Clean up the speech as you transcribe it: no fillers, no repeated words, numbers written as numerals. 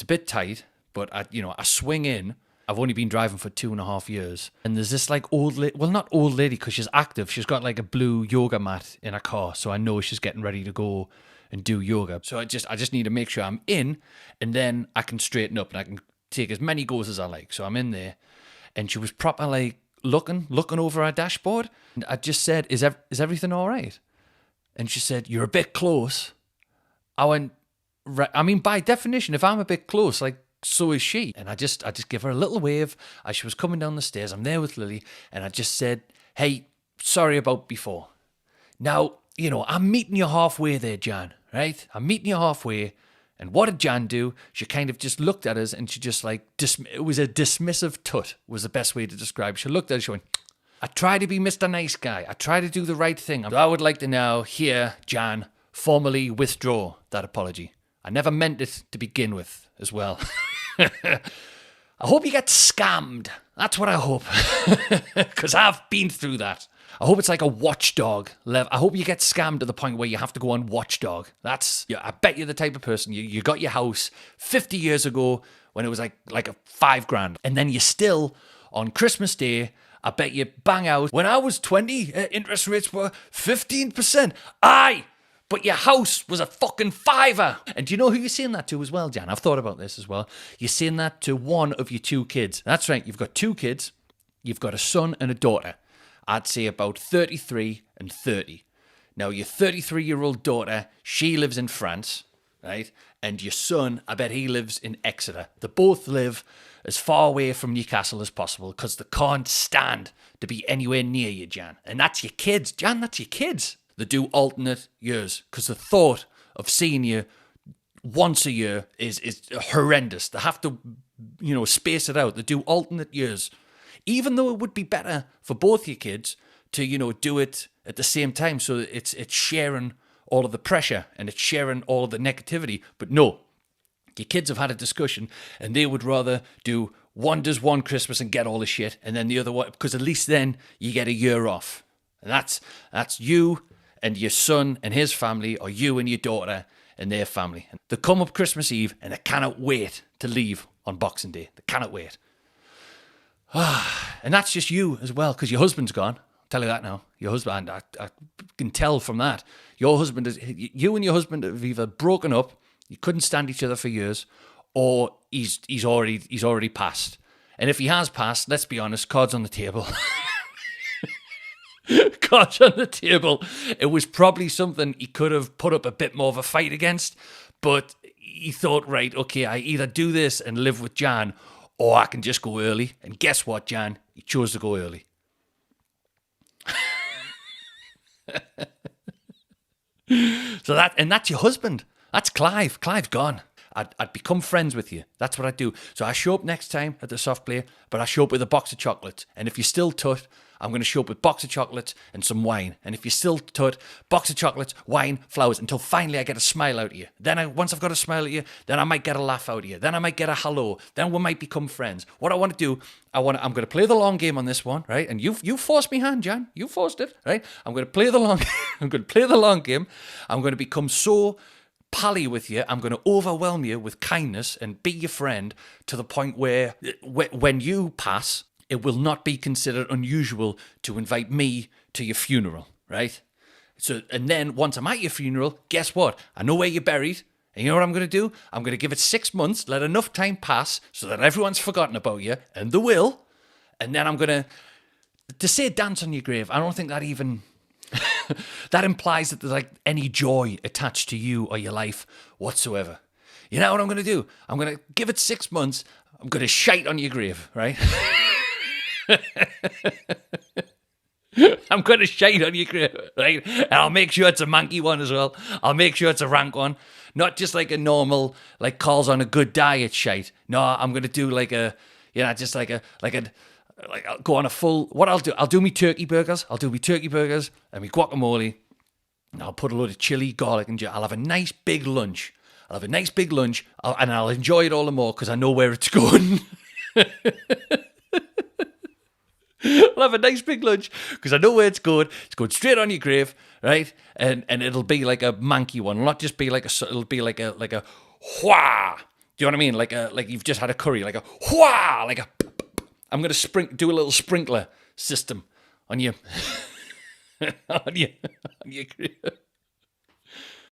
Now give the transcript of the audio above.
a bit tight, but I swing in. I've only been driving for 2.5 years. And there's this like old lady, well, not old lady because she's active. She's got like a blue yoga mat in her car. So I know she's getting ready to go and do yoga. So I just need to make sure I'm in, and then I can straighten up and I can take as many goes as I like. So I'm in there, and she was proper like looking over our dashboard. And I just said, is everything all right? And she said, you're a bit close. I went, right. I mean, by definition, if I'm a bit close, like, so is she. And I just give her a little wave as she was coming down the stairs. I'm there with Lily, and I just said, hey, sorry about before. Now, I'm meeting you halfway there, Jan, right? I'm meeting you halfway. And what did Jan do? She kind of just looked at us, and she just like, it was a dismissive tut, was the best way to describe it. She looked at us, she went, I try to be Mr. Nice Guy. I try to do the right thing. I would like to now, here, Jan, formally withdraw that apology. I never meant it to begin with as well. I hope you get scammed. That's what I hope. Because I've been through that. I hope it's like a Watchdog level. I hope you get scammed to the point where you have to go on Watchdog. I bet you're the type of person, you got your house 50 years ago when it was like a $5,000. And then you still, on Christmas Day, I bet you bang out, when I was 20, interest rates were 15%. Aye! But your house was a fucking $5. And do you know who you're saying that to as well, Jan? I've thought about this as well. You're saying that to one of your 2 kids. That's right. You've got 2 kids. You've got a son and a daughter. I'd say about 33 and 30. Now, your 33-year-old daughter, she lives in France, right? And your son, I bet he lives in Exeter. They both live as far away from Newcastle as possible because they can't stand to be anywhere near you, Jan. And that's your kids. Jan, that's your kids. They do alternate years because the thought of seeing you once a year is horrendous. They have to, space it out. They do alternate years. Even though it would be better for both your kids to, do it at the same time so it's sharing all of the pressure and it's sharing all of the negativity. But no, your kids have had a discussion and they would rather do one does one Christmas and get all the shit and then the other one, because at least then you get a year off. And that's you and your son and his family, or you and your daughter and their family. And they come up Christmas Eve and they cannot wait to leave on Boxing Day. They cannot wait. And that's just you as well, because your husband's gone. I'll tell you that now. Your husband, I can tell from that. You and your husband have either broken up, you couldn't stand each other for years, or he's already passed. And if he has passed, let's be honest, cards on the table. Cards on the table. It was probably something he could have put up a bit more of a fight against, but he thought, right, okay, I either do this and live with Jan, or I can just go early. And guess what, Jan? He chose to go early. That's your husband. That's Clive. Clive's gone. I'd become friends with you. That's what I'd do. So I show up next time at the soft play, but I show up with a box of chocolates. And if you're still tut, I'm going to show up with a box of chocolates and some wine. And if you're still tut, box of chocolates, wine, flowers, until finally I get a smile out of you. Then once I've got a smile at you, then I might get a laugh out of you. Then I might get a hello. Then we might become friends. What I want to do, I'm going to play the long game on this one, right? And you forced me hand, Jan. You forced it, right? I'm going to play the long I'm going to play the long game. I'm going to become so pally with you. I'm going to overwhelm you with kindness and be your friend to the point where when you pass, it will not be considered unusual to invite me to your funeral, right? So, and then once I'm at your funeral, guess what? I know where you're buried. And you know what I'm going to do? I'm going to give it 6 months, let enough time pass so that everyone's forgotten about you, and they will. And then I'm going to say dance on your grave. I don't think that even... that implies that there's like any joy attached to you or your life whatsoever. You know what I'm going to do? I'm going to give it 6 months. I'm going to shite on your grave, right? I'm going to shite on your grave, right? And I'll make sure it's a manky one as well. I'll make sure it's a rank one. Not just like a normal, like calls on a good diet shite. No, I'm going to do like a, just like I'll go on a full, what I'll do me turkey burgers. I'll do me turkey burgers and me guacamole. And I'll put a load of chili, garlic, and I'll have a nice big lunch. And I'll enjoy it all the more because I know where it's going. I'll have a nice big lunch because I know where it's going. It's going straight on your grave, right? And it'll be like a manky one. It'll not just be like it'll be like a whah. Do you know what I mean? Like you've just had a curry, like a whaa, like a. I'm gonna do a little sprinkler system on you, on you, on your.